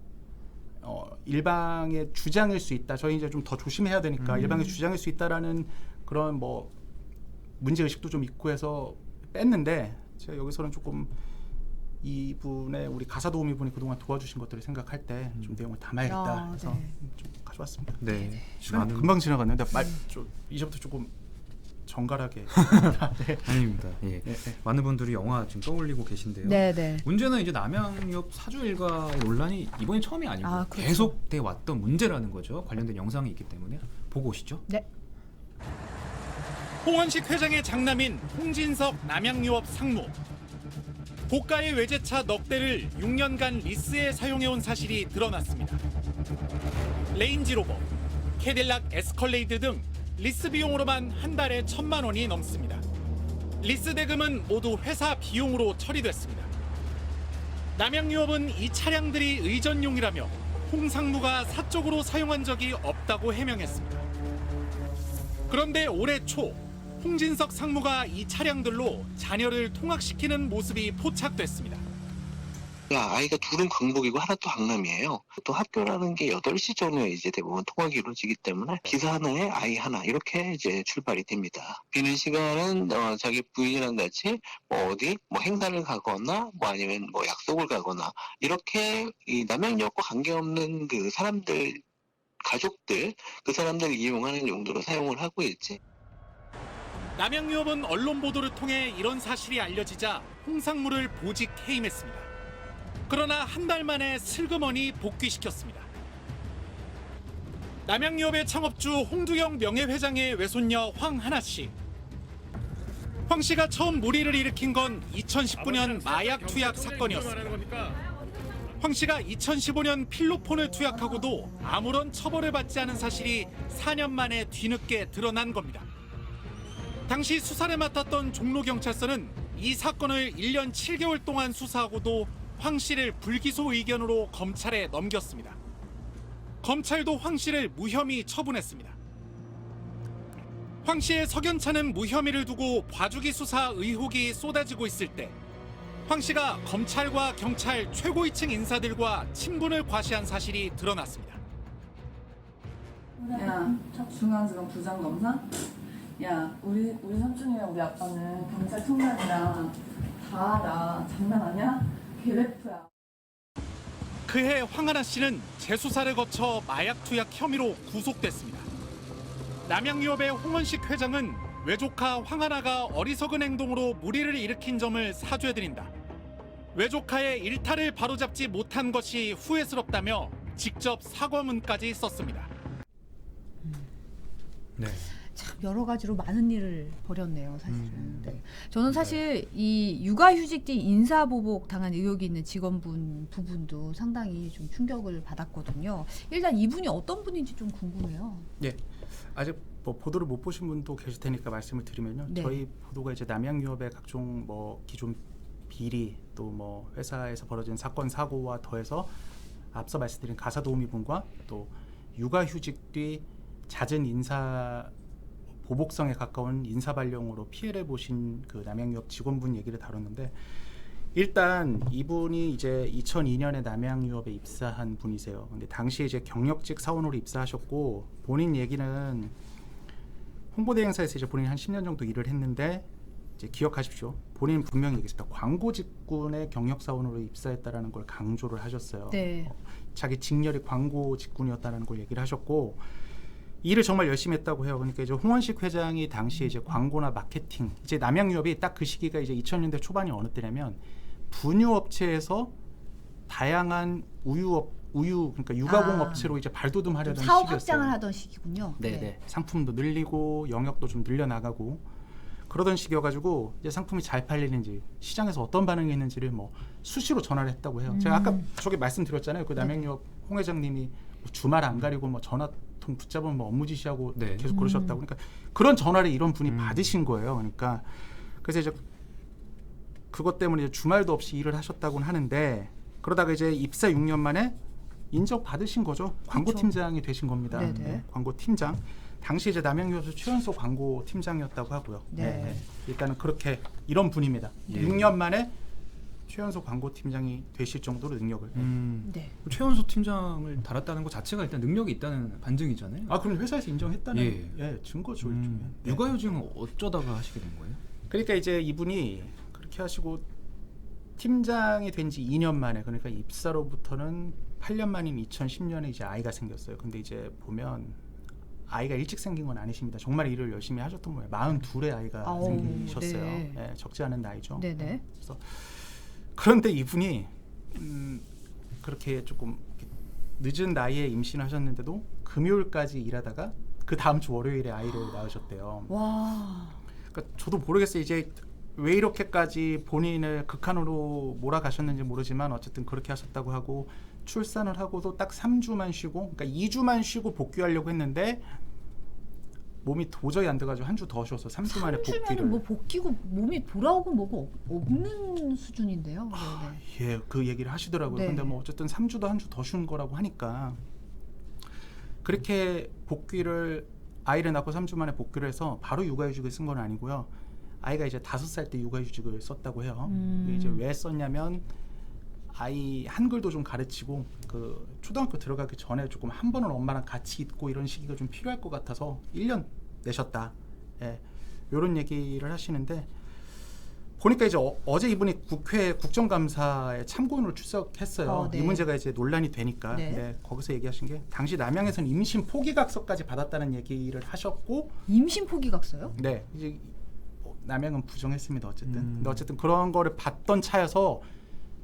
일방의 주장일 수 있다. 저희 이제 좀 더 조심해야 되니까 일방의 주장일 수 있다라는 그런 뭐 문제 의식도 좀 있고 해서 뺐는데 제가 여기서는 조금 이분의 우리 가사 도우미 분이 그동안 도와주신 것들을 생각할 때 좀 내용을 담아야겠다 해서 네. 좀 가져왔습니다. 네. 시간 많은 금방 지나갔는데 이제부터 조금 정갈하게. 네. 아닙니다. 예. 네, 네. 많은 분들이 영화 지금 떠올리고 계신데요. 네네. 문제는 이제 남양유업 사주 일가의 논란이 이번이 처음이 아니고 그렇죠. 계속돼 왔던 문제라는 거죠. 관련된 영상이 있기 때문에 보고 오시죠. 네. 홍원식 회장의 장남인 홍진석 남양유업 상무. 고가의 외제차 넉 대를 6년간 리스에 사용해온 사실이 드러났습니다. 레인지로버, 캐딜락 에스컬레이드 등 리스 비용으로만 한 달에 1,000만 원이 넘습니다. 리스 대금은 모두 회사 비용으로 처리됐습니다. 남양유업은 이 차량들이 의전용이라며 홍상무가 사적으로 사용한 적이 없다고 해명했습니다. 그런데 올해 초 홍진석 상무가 이 차량들로 자녀를 통학시키는 모습이 포착됐습니다. 아이가 둘은 광복이고 하나 또 강남이에요. 또 학교라는 게 8시 전에 이제 대부분 통학이 이루어지기 때문에 기사 하나에 아이 하나 이렇게 이제 출발이 됩니다. 비는 시간은 자기 부인이랑 같이 뭐 어디 뭐 행사를 가거나 뭐 아니면 뭐 약속을 가거나 이렇게 이 남양유업과 관계없는 그 사람들 가족들 그 사람들을 이용하는 용도로 사용을 하고 있지. 남양유업은 언론 보도를 통해 이런 사실이 알려지자 홍상무를 보직 해임했습니다. 그러나 한 달 만에 슬그머니 복귀시켰습니다. 남양유업의 창업주 홍두영 명예회장의 외손녀 황하나 씨. 황 씨가 처음 물의를 일으킨 건 2019년 마약 투약 사건이었습니다. 황 씨가 2015년 필로폰을 투약하고도 아무런 처벌을 받지 않은 사실이 4년 만에 뒤늦게 드러난 겁니다. 당시 수사를 맡았던 종로경찰서는 이 사건을 1년 7개월 동안 수사하고도 황 씨를 불기소 의견으로 검찰에 넘겼습니다. 검찰도 황 씨를 무혐의 처분했습니다. 황 씨의 석연찮은 무혐의를 두고 봐주기 수사 의혹이 쏟아지고 있을 때 황 씨가 검찰과 경찰 최고위층 인사들과 친분을 과시한 사실이 드러났습니다. 야, 중앙지검 부장검사? 야, 우리 삼촌이랑 우리 아빠는 경찰 총장이랑 다 알아. 장난하냐? 개래프야. 그해 황하나 씨는 재수사를 거쳐 마약 투약 혐의로 구속됐습니다. 남양유업의 홍원식 회장은 외조카 황하나가 어리석은 행동으로 물의를 일으킨 점을 사죄드린다. 외조카의 일탈을 바로잡지 못한 것이 후회스럽다며 직접 사과문까지 썼습니다. 네. 참 여러 가지로 많은 일을 벌였네요, 사실은. 네. 저는 사실 이 육아휴직 뒤 인사보복 당한 의혹이 있는 직원분 부분도 상당히 좀 충격을 받았거든요. 일단 이분이 어떤 분인지 좀 궁금해요. 예, 아직 뭐 보도를 못 보신 분도 계실 테니까 말씀을 드리면요. 네. 저희 보도가 이제 남양유업의 각종 뭐 기존 비리 또 뭐 회사에서 벌어진 사건 사고와 더해서 앞서 말씀드린 가사도우미분과 또 육아휴직 뒤 잦은 인사 보복성에 가까운 인사 발령으로 피해를 보신 그 남양유업 직원분 얘기를 다뤘는데, 일단 이분이 이제 2002년에 남양유업에 입사한 분이세요. 근데 당시에 이제 경력직 사원으로 입사하셨고, 본인 얘기는 홍보대행사에서 이제 본인이 한 10년 정도 일을 했는데, 이제 기억하십시오. 본인은 분명히 얘기했습니다. 광고 직군의 경력 사원으로 입사했다라는 걸 강조를 하셨어요. 네. 자기 직렬이 광고 직군이었다는 걸 얘기를 하셨고, 일을 정말 열심히 했다고 해요. 그러니까 이제 홍원식 회장이 당시에 이제 광고나 마케팅, 이제 남양유업이 딱 그 시기가 이제 2000년대 초반이 어느 때냐면 분유 업체에서 다양한 우유 그러니까 유가공 업체로 이제 발돋움하려던 사업 시기였어요. 확장을 하던 시기군요. 네. 상품도 늘리고 영역도 좀 늘려나가고 그러던 시기여가지고 이제 상품이 잘 팔리는지 시장에서 어떤 반응이 있는지를 뭐 수시로 전화를 했다고 해요. 제가 아까 저기 말씀드렸잖아요. 그 남양유업 홍 회장님이 뭐 주말 안 가리고 뭐 전화통 붙잡으면 뭐 업무 지시하고 네. 계속 그러셨다고. 그러니까 그런 전화를 이런 분이 받으신 거예요. 그러니까 그래서 이제 그것 때문에 이제 주말도 없이 일을 하셨다고는 하는데, 그러다가 이제 입사 6년 만에 인적 받으신 거죠. 광고팀장이 되신 겁니다. 네네. 네, 광고팀장. 당시 이제 남양유업에서 최연소 광고팀장이었다고 하고요. 네. 일단은 그렇게 이런 분입니다. 6년 만에 최연소 광고팀장이 되실 정도로 능력을. 네. 최연소 팀장을 달았다는 것 자체가 일단 능력이 있다는 반증이잖아요. 아, 그럼 회사에서 인정했다는 예. 증거죠. 일종의. 네. 육아휴직은 어쩌다가 하시게 된 거예요? 그러니까 이제 이분이 그렇게 하시고 팀장이 된 지 2년 만에, 그러니까 입사로부터는 8년 만인 2010년에 이제 아이가 생겼어요. 근데 이제 보면 아이가 일찍 생긴 건 아니십니다. 정말 일을 열심히 하셨던 거예요. 42의 아이가 아우, 생기셨어요. 네. 네, 적지 않은 나이죠. 네네. 그래서 그런데 이분이 그렇게 조금 늦은 나이에 임신하셨는데도 금요일까지 일하다가 그 다음 주 월요일에 아이를 낳으셨대요. 와. 그러니까 저도 모르겠어요. 이제 왜 이렇게까지 본인을 극한으로 몰아가셨는지 모르지만 어쨌든 그렇게 하셨다고 하고, 출산을 하고도 딱 3주만 쉬고, 그러니까 2주만 쉬고 복귀하려고 했는데 몸이 도저히 안 돼가지고 한 주 더 쉬어서 3주 만에 3주면은 복귀를. 뭐 복귀고 몸이 돌아오고 뭐고 없는 수준인데요. 네. 예, 그 얘기를 하시더라고요. 네. 근데 뭐 어쨌든 3주도 한 주 더 쉬는 거라고 하니까 그렇게 복귀를 아이를 낳고 3주 만에 복귀를 해서 바로 육아휴직을 쓴 건 아니고요. 아이가 이제 5살 때 육아휴직을 썼다고 해요. 이제 왜 썼냐면 아이 한글도 좀 가르치고 그 초등학교 들어가기 전에 조금 한 번은 엄마랑 같이 있고 이런 시기가 좀 필요할 것 같아서 1년 내셨다. 예, 이런 얘기를 하시는데 보니까 이제 어제 이분이 국회 국정감사에 참고인으로 출석했어요. 네. 이 문제가 이제 논란이 되니까. 네. 근데 거기서 얘기하신 게 당시 남양에서는 임신 포기각서까지 받았다는 얘기를 하셨고, 임신 포기각서요? 네, 이제 남양은 부정했습니다. 어쨌든. 근데 어쨌든 그런 거를 받던 차여서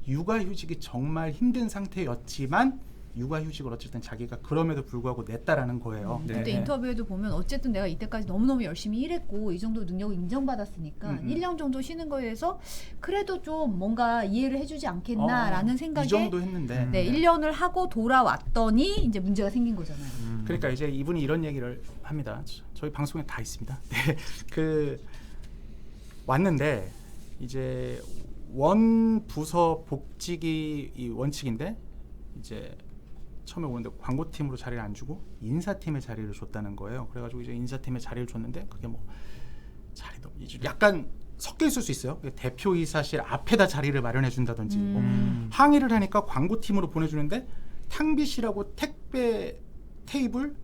육아휴직이 정말 힘든 상태였지만 육아휴직을 어쨌든 자기가 그럼에도 불구하고 냈다라는 거예요. 그때 인터뷰에도 보면 어쨌든 내가 이때까지 너무너무 열심히 일했고 이 정도 능력을 인정받았으니까 1년 정도 쉬는 거에 대해서 그래도 좀 뭔가 이해를 해주지 않겠나라는 생각에 이 정도 했는데 네, 1년을 하고 돌아왔더니 이제 문제가 생긴 거잖아요. 그러니까 이제 이분이 이런 얘기를 합니다. 저희 방송에 다 있습니다. 네, 그 왔는데 이제 원 부서 복직이 이 원칙인데 이제 처음에 오는데 광고팀으로 자리를 안 주고 인사팀에 자리를 줬다는 거예요. 그래가지고 이제 인사팀에 자리를 줬는데 그게 뭐 자리도 약간 섞여 있을 수 있어요. 대표이사실 앞에다 자리를 마련해 준다든지 뭐 항의를 하니까 광고팀으로 보내주는데 탕비실하고 택배 테이블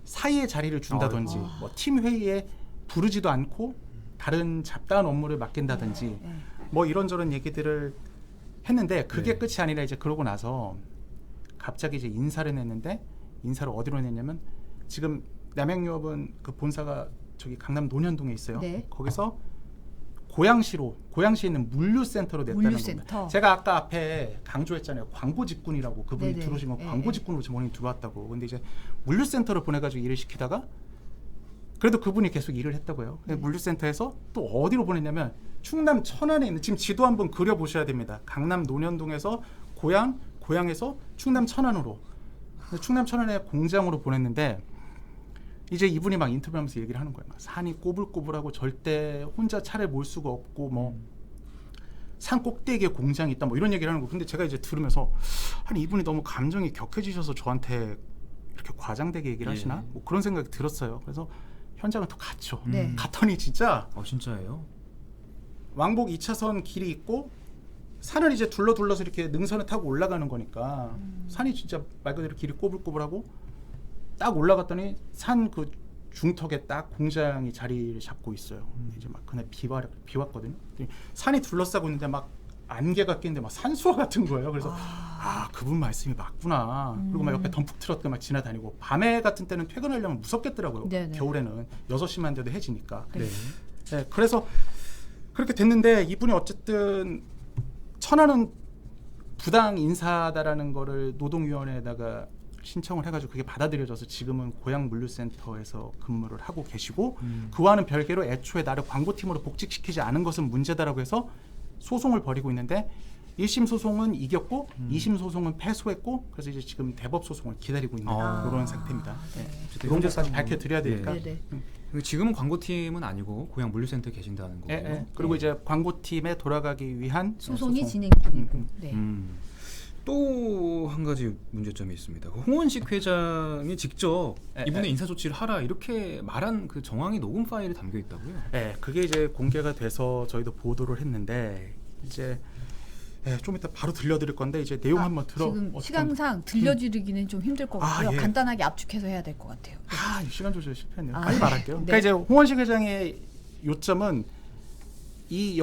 사이에 자리를 준다든지 뭐 팀 회의에 부르지도 않고 다른 잡다한 업무를 맡긴다든지 뭐 이런저런 얘기들을 했는데 그게 끝이 아니라 이제 그러고 나서 갑자기 이제 인사를 냈는데 인사를 어디로 냈냐면 지금 남양유업은 그 본사가 저기 강남 논현동에 있어요. 네. 거기서 고양시에 있는 물류센터로 냈다는 물류센터. 겁니다. 제가 아까 앞에 강조했잖아요. 광고 직군이라고 그분이 네네. 들어오신 건 네. 광고 직군으로 지원이 들어왔다고. 근데 이제 물류센터를 보내가지고 일을 시키다가 그래도 그분이 계속 일을 했다고요. 물류센터에서 또 어디로 보냈냐면 충남 천안에 있는 지금 지도 한번 그려보셔야 됩니다. 강남 논현동에서 고양에서 충남 천안으로 충남 천안의 공장으로 보냈는데 이제 이분이 막 인터뷰하면서 얘기를 하는 거예요. 막 산이 꼬불꼬불하고 절대 혼자 차를 몰 수가 없고 뭐 산 꼭대기에 공장이 있다 뭐 이런 얘기를 하는 거. 근데 제가 이제 들으면서 아니 이분이 너무 감정이 격해지셔서 저한테 이렇게 과장되게 얘기를 하시나 뭐 그런 생각이 들었어요. 그래서 현장을 또 갔죠. 네. 갔더니 진짜 진짜예요? 왕복 2차선 길이 있고 산을 이제 둘러서 이렇게 능선을 타고 올라가는 거니까 산이 진짜 말 그대로 길이 꼬불꼬불하고 딱 올라갔더니 산 그 중턱에 딱 공장이 자리를 잡고 있어요. 이제 막 그날 비 왔거든요. 산이 둘러싸고 있는데 막 안개가 끼는데 막 산수화 같은 거예요. 그래서 그분 말씀이 맞구나. 그리고 막 옆에 덤프 트럭도 막 지나다니고 밤에 같은 때는 퇴근하려면 무섭겠더라고요. 네네. 겨울에는 6시만 돼도 해지니까. 네. 네, 그래서 그렇게 됐는데 이분이 어쨌든 천안은 부당 인사다라는 거를 노동위원회에다가 신청을 해가지고 그게 받아들여져서 지금은 고양 물류센터에서 근무를 하고 계시고 그와는 별개로 애초에 나를 광고팀으로 복직시키지 않은 것은 문제다라고 해서 소송을 벌이고 있는데 1심 소송은 이겼고 2심 소송은 패소했고 그래서 이제 지금 대법 소송을 기다리고 있는 이런 상태입니다. 이런 것까지 밝혀드려야 되니까. 네네. 지금은 광고팀은 아니고 고양 물류센터에 계신다는 거고요. 그리고 이제 광고팀에 돌아가기 위한 소송이 소송. 진행 중이고. 네. 또 한 가지 문제점이 있습니다. 홍원식 회장이 직접 이분의 인사 조치를 하라 이렇게 말한 그 정황이 녹음 파일에 담겨 있다고요? 네, 그게 이제 공개가 돼서 저희도 보도를 했는데 이제 좀 이따 바로 들려드릴 건데 이제 내용 한번 지금 시간상 들려드리기는 좀 힘들 것 같고요. 예. 간단하게 압축해서 해야 될 것 같아요. 시간 조절 실패했네요. 아, 빨리 네. 말할게요. 네. 그러니까 이제 홍원식 회장의 요점은 이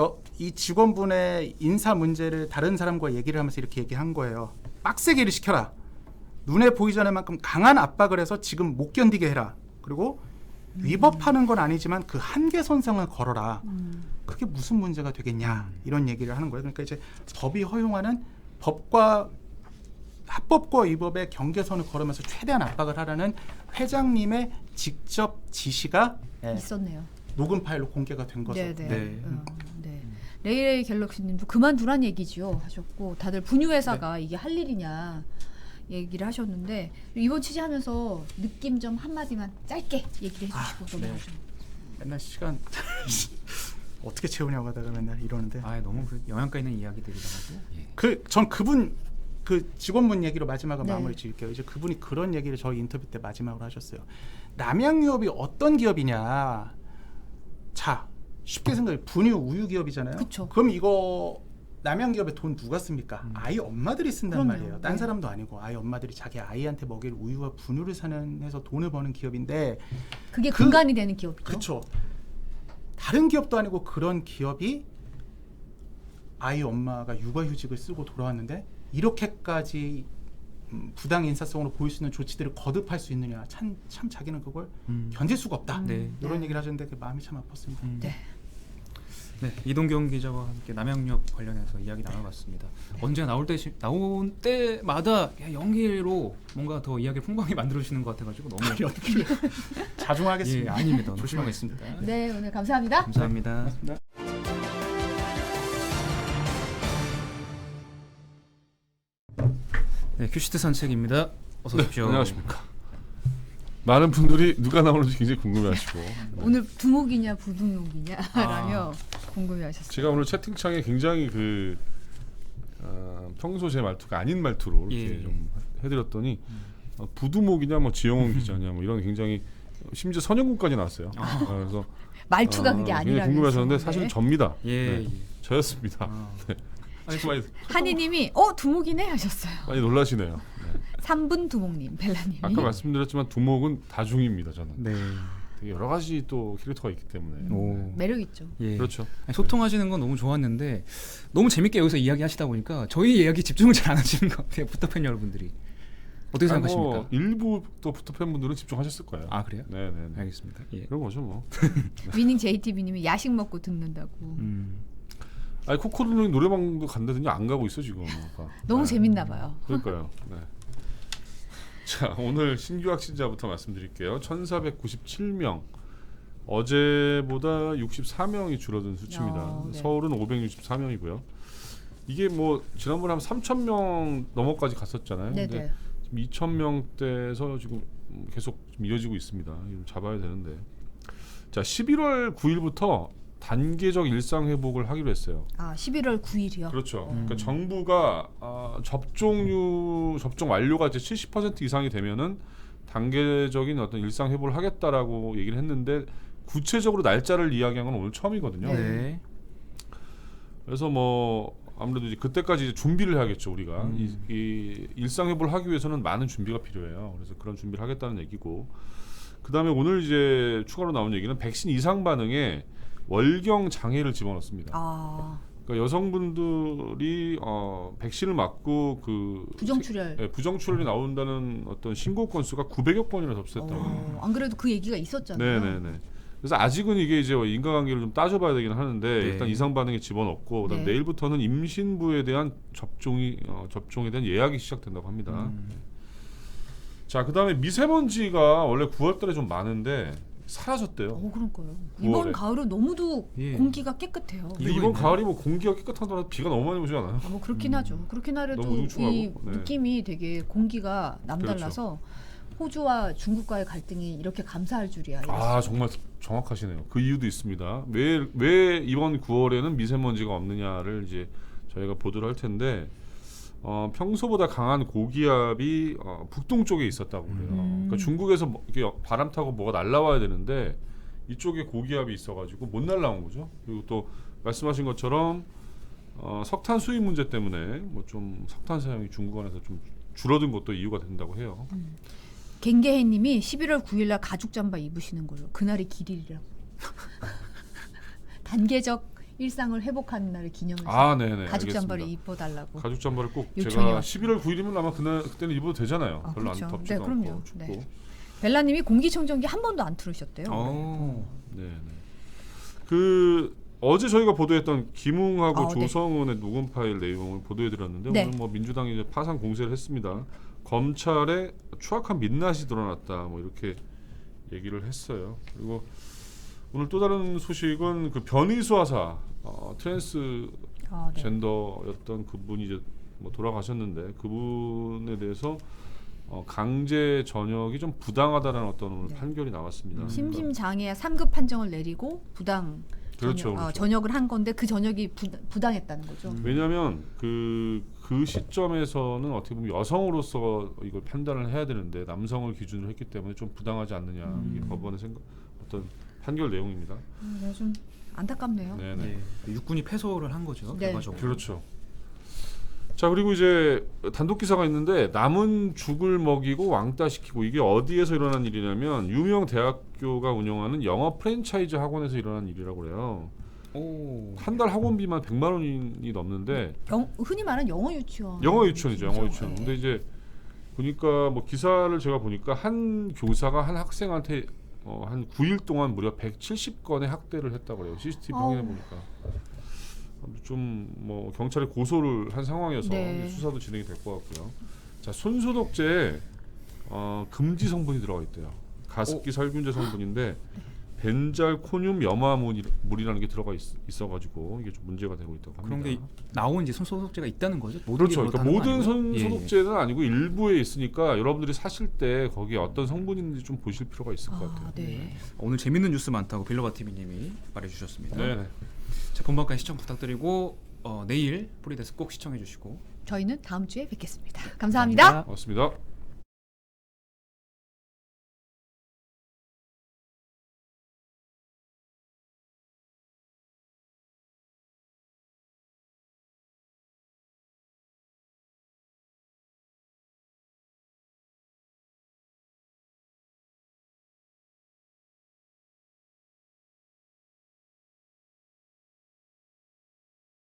직원분의 인사 문제를 다른 사람과 얘기를 하면서 이렇게 얘기한 거예요. 빡세게 일을 시켜라. 눈에 보이지 않을 만큼 강한 압박을 해서 지금 못 견디게 해라. 그리고 위법하는 건 아니지만 그 한계선상을 걸어라. 그게 무슨 문제가 되겠냐 이런 얘기를 하는 거예요. 그러니까 이제 법이 허용하는 합법과 위법의 경계선을 걸으면서 최대한 압박을 하라는 회장님의 직접 지시가 있었네요. 녹음 파일로 공개가 된 거죠. 네네. 네. 네. 레이레이 갤럭시님도 그만두란 얘기지요 하셨고 다들 분유회사가 이게 할 일이냐 얘기를 하셨는데 이번 취재하면서 느낌 좀 한마디만 짧게 얘기를 해주시고 넘어가죠. 맨날 시간 어떻게 채우냐고 하다가 맨날 이러는데 아, 너무 그 영양가 있는 이야기들이라고. 전 그분 그 직원분 얘기로 마지막으로 네. 마무리 지을게요. 이제 그분이 그런 얘기를 저희 인터뷰 때 마지막으로 하셨어요. 남양유업이 어떤 기업이냐. 자, 쉽게 생각해. 분유 우유 기업이잖아요. 그쵸. 그럼 이거 남양기업에 돈 누가 씁니까? 아이 엄마들이 쓴단 그럼요. 말이에요. 딴 네. 사람도 아니고 아이 엄마들이 자기 아이한테 먹일 우유와 분유를 사는 해서 돈을 버는 기업인데 그게 근간이 되는 기업이죠. 그렇죠. 다른 기업도 아니고 그런 기업이 아이 엄마가 육아휴직을 쓰고 돌아왔는데 이렇게까지 부당 인사성으로 보일 수 있는 조치들을 거듭할 수 있느냐. 참 자기는 그걸 견딜 수가 없다. 네. 이런 얘기를 하셨는데 그 마음이 참 아팠습니다. 네. 네, 이동경 기자와 함께 남양유업 관련해서 이야기 나눠봤습니다. 언제 나올 때마다 연기로 뭔가 더 이야기를 풍부하게 만들어주시는 것 같아가지고 너무 자중하겠습니다. 예, 아닙니다. 조심하겠습니다. 네, 오늘 감사합니다. 감사합니다. 네, 큐시트 산책입니다. 어서 오십시오. 안녕하십니까. 많은 분들이 누가 나오는지 굉장히 궁금해하시고 오늘 두목이냐 부두목이냐라며 궁금해하셨어요. 제가 오늘 채팅창에 굉장히 평소 제 말투가 아닌 말투로 이렇게 예. 좀 해드렸더니 부두목이냐 뭐 지영훈 기자냐 뭐 이런 굉장히 심지어 선영군까지 나왔어요. 그래서 말투가 그게 굉장히 아니라면서. 궁금해하셨는데 사실 접니다. 예. 네, 저였습니다. 아. 네. 많이, 한이님이 두목이네 하셨어요. 많이 놀라시네요. 네. 3분 두목님, 벨라님이. 아까 말씀드렸지만 두목은 다중입니다. 저는 네. 되게 여러 가지 또 캐릭터가 있기 때문에 오. 매력 있죠. 예. 그렇죠. 아니, 소통하시는 건 너무 좋았는데 너무 재밌게 여기서 이야기하시다 보니까 저희 이야기 집중을 잘 안 하시는 것 같아요. 부터팬 여러분들이 어떻게 생각하십니까? 일부 또 부터 팬분들은 집중하셨을 거예요. 아, 그래요? 네네. 알겠습니다. 예. 그런 거죠 뭐. 위닝 JTB님이 야식 먹고 듣는다고. 아니 코코루는 노래방도 간다더니 안 가고 있어 지금. 너무 재밌나 봐요. 그러니까요. 네. 자 오늘 신규 확진자부터 말씀드릴게요. 1,497명. 어제보다 64명이 줄어든 수치입니다. 네. 서울은 564명이고요. 이게 뭐 지난번에 한 3,000명 넘어까지 갔었잖아요. 네네. 근데 지금 2,000명대에서 지금 계속 좀 이어지고 있습니다. 이거 잡아야 되는데. 자 11월 9일부터 단계적 일상 회복을 하기로 했어요. 11월 9일이요. 그렇죠. 그러니까 정부가 접종 완료가 이제 70% 이상이 되면은 단계적인 어떤 일상 회복을 하겠다라고 얘기를 했는데 구체적으로 날짜를 이야기한 건 오늘 처음이거든요. 네. 그래서 뭐 아무래도 이제 그때까지 이제 준비를 해야겠죠 우리가 이 일상 회복을 하기 위해서는 많은 준비가 필요해요. 그래서 그런 준비를 하겠다는 얘기고 그 다음에 오늘 이제 추가로 나온 얘기는 백신 이상 반응에 월경 장애를 집어넣습니다. 그러니까 여성분들이 백신을 맞고 그 부정출혈. 부정출혈이 나온다는 어떤 신고 건수가 900여 건이나 접수됐다고. 안 그래도 그 얘기가 있었잖아요. 네네네. 그래서 아직은 이게 이제 인과관계를 좀 따져봐야 되긴 하는데 네. 일단 이상 반응에 집어넣고 그다음 네. 내일부터는 임신부에 대한 접종에 대한 예약이 시작된다고 합니다. 자 그다음에 미세먼지가 원래 9월달에 좀 많은데 사라졌대요. 그러니까요. 9월에. 이번 가을은 너무도 예. 공기가 깨끗해요. 근데 이번 가을이 뭐 공기가 깨끗하더라도 비가 너무 많이 오지 않아요? 뭐 그렇긴 하죠. 그렇긴 하려도 너무 우중충하고, 이 네. 느낌이 되게 공기가 남달라서 호주와 중국과의 갈등이 이렇게 감사할 줄이야. 이랬어요. 정말 정확하시네요. 그 이유도 있습니다. 왜 이번 9월에는 미세먼지가 없느냐를 이제 저희가 보도를 할 텐데 평소보다 강한 고기압이 북동쪽에 있었다고 그래요. 그러니까 중국에서 이렇게 바람 타고 뭐가 날라와야 되는데 이쪽에 고기압이 있어가지고 못 날라온 거죠. 그리고 또 말씀하신 것처럼 석탄 수입 문제 때문에 뭐 좀 석탄 사용이 중국 안에서 좀 줄어든 것도 이유가 된다고 해요. 갱게해님이 11월 9일날 가죽 잠바 입으시는 걸로 그날이 길일이라고. 단계적 일상을 회복하는 날을 기념해서 네네. 가죽 알겠습니다. 잠바를 입어달라고. 가죽 잠바를 꼭 요청이 제가 왔어요. 11월 9일이면 아마 그때는 입어도 되잖아요. 별로 그렇죠. 안 덥지도 네, 그럼요. 않고 춥고. 네. 벨라님이 공기청정기 한 번도 안 틀으셨대요. 네네. 그 어제 저희가 보도했던 김웅하고 네. 조성은의 녹음 파일 내용을 보도해드렸는데 네. 오늘 뭐 민주당이 이제 파상 공세를 했습니다. 검찰에 추악한 민낯이 드러났다 뭐 이렇게 얘기를 했어요. 그리고 오늘 또 다른 소식은 그 변희수 하사 트랜스 네. 젠더였던 그분이 이제 뭐 돌아가셨는데 그분에 대해서 강제 전역이 좀 부당하다라는 어떤 오늘 네. 판결이 나왔습니다. 심심장애 3급 판정을 내리고 부당 그렇죠, 그렇죠. 전역을 한 건데 그 전역이 부당했다는 거죠. 왜냐하면 그 시점에서는 어떻게 보면 여성으로서 이걸 판단을 해야 되는데 남성을 기준으로 했기 때문에 좀 부당하지 않느냐 이게 법원의 어떤 판결 내용입니다. 네, 좀 안타깝네요. 네네. 예, 육군이 패소를 한 거죠. 네. 결과적으로. 그렇죠. 자 그리고 이제 단독 기사가 있는데 남은 죽을 먹이고 왕따 시키고 이게 어디에서 일어난 일이냐면 유명 대학교가 운영하는 영어 프랜차이즈 학원에서 일어난 일이라고 그래요. 오. 한 달 학원비만 100만 원이 넘는데 흔히 말하는 영어 유치원. 영어 유치원이죠. 영어 그렇죠. 유치원. 네. 근데 이제 보니까 뭐 기사를 제가 보니까 한 교사가 한 학생한테 한 9일 동안 무려 170건의 학대를 했다고 그래요. CCTV 확인해 보니까. 좀 뭐 경찰에 고소를 한 상황이어서 네. 수사도 진행이 될 것 같고요. 자 손소독제에 금지 성분이 들어가 있대요. 가습기 살균제 성분인데 벤잘코늄 염화물이라는 게 들어가 있어가지고 이게 좀 문제가 되고 있다고 합니다. 그런 게 나온 이제 손소독제가 있다는 거죠? 그렇죠. 그러니까 모든 예, 손소독제는 아니고 일부에 있으니까 여러분들이 사실 때 거기에 어떤 성분이 있는지 좀 보실 필요가 있을 것 같아요. 네. 오늘 재밌는 뉴스 많다고 빌로바 TV님이 말해주셨습니다. 네. 자, 본방까지 시청 부탁드리고 내일 프리데스 꼭 시청해주시고 저희는 다음 주에 뵙겠습니다. 감사합니다. 고맙습니다.